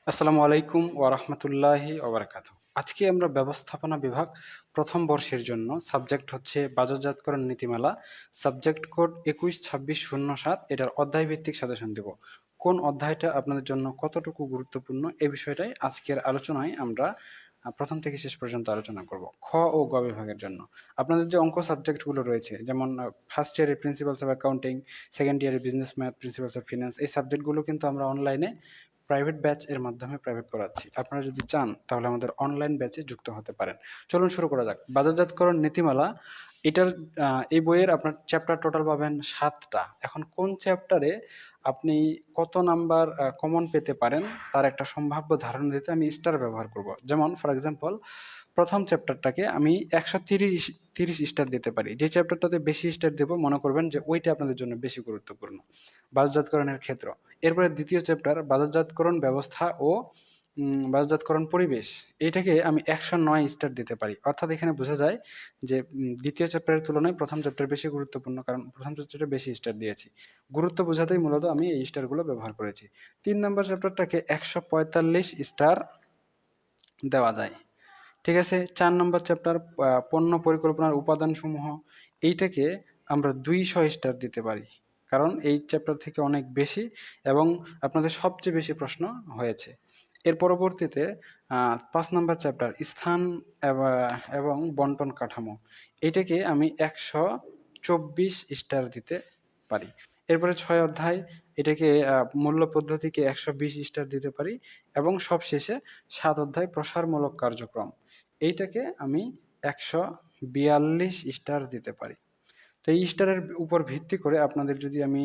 আসসালামু আলাইকুম ওয়া রাহমাতুল্লাহি ওয়া বারাকাতুহু। আজকে আমরা ব্যবস্থাপনা বিভাগ প্রথম বর্ষের জন্য সাবজেক্ট হচ্ছে বাজারজাতকরণ নীতিমালা, সাবজেক্ট কোড ২১২৬০৭ এটার অধ্যায় ভিত্তিক সাজেশন দেব। কোন অধ্যায়টা আপনাদের জন্য কতটুকু গুরুত্বপূর্ণ এই বিষয়টাই আজকের আলোচনায় আমরা প্রথম থেকে শেষ পর্যন্ত আলোচনা করব। খ ও গ বিভাগের জন্য আপনাদের যে অঙ্ক সাবজেক্টগুলো রয়েছে যেমন ফার্স্ট ইয়ারে প্রিন্সিপালস অফ অ্যাকাউন্টিং, সেকেন্ড ইয়ারে business math, principles of finance এই সাবজেক্টগুলো কিন্তু আমরা অনলাইনে প্রাইভেট ব্যাচ এর মাধ্যমে প্রাইভেট পড়াচ্ছি। আপনারা যদি চান তাহলে আমাদের অনলাইন ব্যাচে যুক্ত হতে পারেন। চলুন শুরু করা যাক। বাজারজাতকরণ নীতিমালা এটার এই বইয়ের আপনার চ্যাপ্টার টোটাল পাবেন ৭টা। এখন কোন চ্যাপ্টারে আপনি কত নাম্বার কমন পেতে পারেন তার একটা সম্ভাব্য ধারণা দিতে আমি স্টার ব্যবহার করব। যেমন ফর এক্সাম্পল প্রথম চ্যাপ্টারটাকে আমি ১৩০ স্টার দিতে পারি। যে চ্যাপ্টারটাতে বেশি স্টার দেব মনে করবেন যে ওইটা আপনাদের জন্য বেশি গুরুত্বপূর্ণ বাজারজাতকরণের ক্ষেত্র। এরপরে দ্বিতীয় চ্যাপ্টার বাজারজাতকরণ ব্যবস্থা ও বাজারজাতকরণ পরিবেশ। এইটাকে আমি ১০৯ স্টার দিতে পারি। অর্থাৎ এখানে বোঝা যায় যে দ্বিতীয় চ্যাপ্টারের তুলনায় প্রথম চ্যাপ্টার বেশি গুরুত্বপূর্ণ, কারণ প্রথম চ্যাপ্টারে বেশি স্টার দিয়েছি। গুরুত্ব বোঝাতেই মূলত আমি এই স্টারগুলো ব্যবহার করেছি। ৩ নম্বর চ্যাপ্টারটাকে ১৪৫ স্টার দেওয়া যায়। ঠিক আছে? ৪ নম্বর চ্যাপ্টার পণ্য পরিকল্পনার উপাদানসমূহ, এইটাকে আমরা ২০০ স্টার দিতে পারি। কারণ এই চ্যাপ্টার থেকে অনেক বেশি এবং আপনাদের সবচেয়ে বেশি প্রশ্ন হয়েছে। এর পরবর্তীতে ৫ নম্বর চ্যাপ্টার স্থান এবং বন্টন কাঠামো। এইটাকে আমি ১২৪ স্টার দিতে পারি। এরপরে ৬ অধ্যায়, এটাকে মূল্য পদ্ধতিকে ১২০ স্টার দিতে পারি এবং সবশেষে ৭ অধ্যায় প্রসারমূলক কার্যক্রম। এইটাকে আমি ১৪২ স্টার দিতে পারি। তো এই স্টারের উপর ভিত্তি করে আপনাদের যদি আমি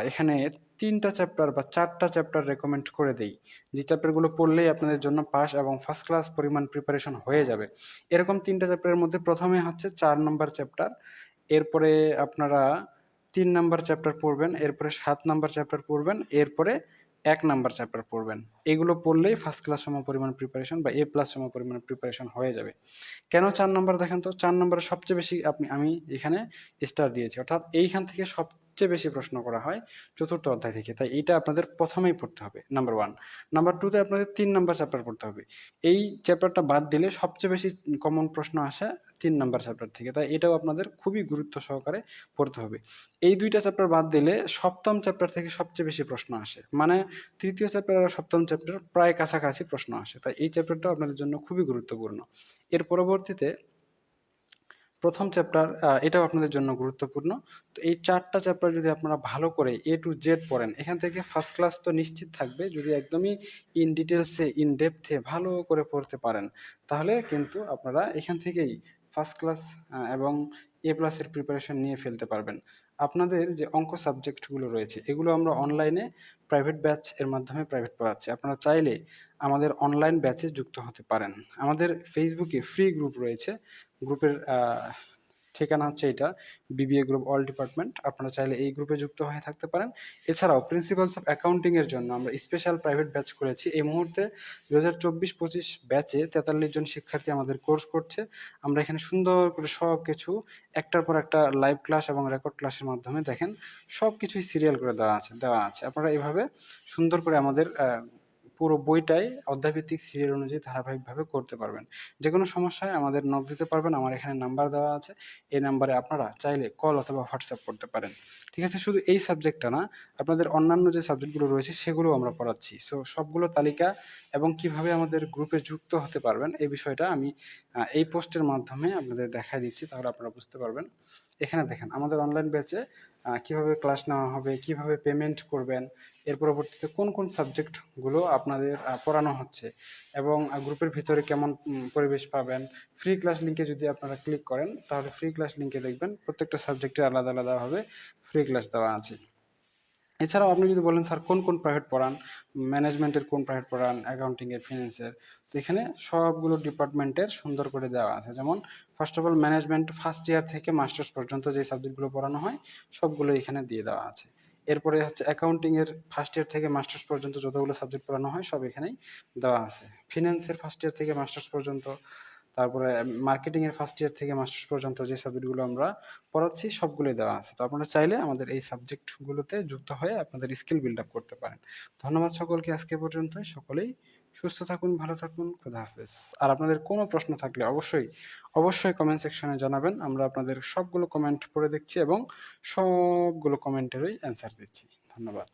এখানে ৩টা চ্যাপ্টার বা ৪টা চ্যাপ্টার রেকমেন্ড করে দেই, যে চ্যাপ্টারগুলো পড়লেই আপনাদের জন্য পাস এবং ফার্স্ট ক্লাস পরিমাণ প্রিপারেশন হয়ে যাবে। এরকম ৩টা চ্যাপ্টারের মধ্যে প্রথমে হচ্ছে ৪ নাম্বার চ্যাপ্টার, এরপরে আপনারা ৩ নাম্বার চ্যাপ্টার পড়বেন, এরপরে ৭ নাম্বার চ্যাপ্টার পড়বেন, এরপরে ১ নাম্বার চ্যাপ্টার পড়বেন। এগুলো পড়লেই ফার্স্ট ক্লাস সমপরিমাণ প্রিপারেশন বা A+ সমপরিমাণ প্রিপারেশন হয়ে যাবে। কেন ৪ নাম্বার দেখেন তো? ৪ নাম্বারে সবচেয়ে বেশি আমি এখানে স্টার দিয়েছি। অর্থাৎ এইখান থেকে সবচেয়ে বেশি প্রশ্ন করা হয় ৪র্থ অধ্যায় থেকে। তাই এইটা আপনাদের প্রথমেই পড়তে হবে, নাম্বার 1। নাম্বার 2 তে আপনাদের ৩ নাম্বার চ্যাপ্টার পড়তে হবে। এই চ্যাপ্টারটা বাদ দিলে সবচেয়ে বেশি কমন প্রশ্ন আসে ৩ নাম্বার চ্যাপ্টার থেকে। তাই এটাও আপনাদের খুবই গুরুত্ব সহকারে পড়তে হবে। এই ২টা চ্যাপ্টার বাদ দিলে ৭ম চ্যাপ্টার থেকে সবচেয়ে বেশি প্রশ্ন আসে। মানে ৩য় চ্যাপ্টার আর ৭ম চ্যাপ্টার প্রায় কাছাকাছি প্রশ্ন আসে। তাই এই চ্যাপ্টারটাও আপনাদের জন্য খুবই গুরুত্বপূর্ণ। এর পরবর্তীতে প্রথম চ্যাপ্টার, এটাও আপনাদের জন্য গুরুত্বপূর্ণ। তো এই ৪টা চ্যাপ্টার যদি আপনারা ভালো করে A to Z পড়েন, এখান থেকে ফার্স্ট ক্লাস তো নিশ্চিত থাকবে। যদি একদমই ইন ডিটেইলসে, ইন ডেপথে ভালো করে পড়তে পারেন, তাহলে কিন্তু আপনারা এখান থেকেই ফার্স্ট ক্লাস এবং A+ এর প্রিপারেশন নিয়ে ফেলতে পারবেন। আপনাদের যে অঙ্ক সাবজেক্টগুলো রয়েছে, এগুলো আমরা অনলাইনে প্রাইভেট ব্যাচ এর মাধ্যমে প্রাইভেট পড়াচ্ছি। আপনারা চাইলে আমাদের অনলাইন ব্যাচে যুক্ত হতে পারেন। আমাদের ফেসবুকে ফ্রি গ্রুপ রয়েছে। গ্রুপের ঠিকানা হচ্ছে এটা, বিবিএ গ্রুপ অল ডিপার্টমেন্ট। আপনারা চাইলে এই গ্রুপে যুক্ত হয়ে থাকতে পারেন। এছাড়াও প্রিন্সিপালস অফ অ্যাকাউন্টিং এর জন্য আমরা স্পেশাল প্রাইভেট ব্যাচ করেছি। এই মুহূর্তে ২০২৪-২৫ ব্যাচে ৪৩ জন শিক্ষার্থী আমাদের কোর্স করছে। আমরা এখানে সুন্দর করে সবকিছু একটার পর একটা লাইভ ক্লাস এবং রেকর্ড ক্লাসের মাধ্যমে দেখেন সবকিছুই সিরিয়াল করে দেওয়া আছে। আপনারা এভাবে সুন্দর করে আমাদের পুরো বইটাই অধ্যায়ভিত্তিক সিরিয়াল অনুযায়ী ধারাবাহিকভাবে করতে পারবেন। যেকোনো সমস্যায় আমাদের নক দিতে পারবেন। আমার এখানে নাম্বার দেওয়া আছে। এই নাম্বারে আপনারা চাইলে কল অথবা হোয়াটসঅ্যাপ করতে পারেন। ঠিক আছে? শুধু এই সাবজেক্টটা না, আপনাদের অন্যান্য যে সাবজেক্টগুলো রয়েছে সেগুলোও আমরা পড়াচ্ছি। সো সবগুলো তালিকা এবং কিভাবে আমাদের গ্রুপে যুক্ত হতে পারবেন এই বিষয়টা আমি এই পোস্টের মাধ্যমে আপনাদের দেখায় দিচ্ছি, তাহলে আপনারা বুঝতে পারবেন। এখানে দেখেন আমাদের অনলাইন ব্যাচে কিভাবে ক্লাস নেওয়া হবে, কিভাবে পেমেন্ট করবেন, এর পরবর্তীতে কোন কোন সাবজেক্টগুলো আপনাদের পড়ানো হচ্ছে এবং গ্রুপের ভিতরে কেমন পরিবেশ পাবেন। ফ্রি ক্লাস লিঙ্কে যদি আপনারা ক্লিক করেন তাহলে ফ্রি ক্লাস লিঙ্কে দেখবেন প্রত্যেকটা সাবজেক্টের আলাদা আলাদাভাবে ফ্রি ক্লাস দেওয়া আছে। এছাড়াও আপনি যদি বলেন স্যার কোন কোন প্রাইভেট পড়ান, ম্যানেজমেন্টের কোন প্রাইভেট পড়ান, অ্যাকাউন্টিংয়ের, ফিন্যান্সের, তো এখানে সবগুলো ডিপার্টমেন্টের সুন্দর করে দেওয়া আছে। যেমন first of all management first year থেকে মাস্টার্স পর্যন্ত যে সাবজেক্টগুলো পড়ানো হয় সবগুলো এখানে দিয়ে দেওয়া আছে। এরপরে হচ্ছে অ্যাকাউন্টিংয়ের ফার্স্ট ইয়ার থেকে মাস্টার্স পর্যন্ত যতগুলো সাবজেক্ট পড়ানো হয় সব এখানেই দেওয়া আছে। ফিন্যান্সের ফার্স্ট ইয়ার থেকে মাস্টার্স পর্যন্ত, তারপরে মার্কেটিং এর ফার্স্ট ইয়ার থেকে মাস্টার্স পর্যন্ত যে সাবজেক্টগুলো আমরা পড়াচ্ছি সবগুলোই দেওয়া আছে। তো আপনারা চাইলে আমাদের এই সাবজেক্টগুলোতে যুক্ত হয়ে আপনাদের স্কিল বিল্ড আপ করতে পারেন। ধন্যবাদ সকলকে আজকে পর্যন্ত। সকলেই সুস্থ থাকুন, ভালো থাকুন, খোদা হাফেজ। আর আপনাদের কোনো প্রশ্ন থাকলে অবশ্যই কমেন্ট সেকশনে জানাবেন। আমরা আপনাদের সবগুলো কমেন্ট পড়ে দেখছি এবং সবগুলো কমেন্টেরই অ্যান্সার দিচ্ছি। ধন্যবাদ।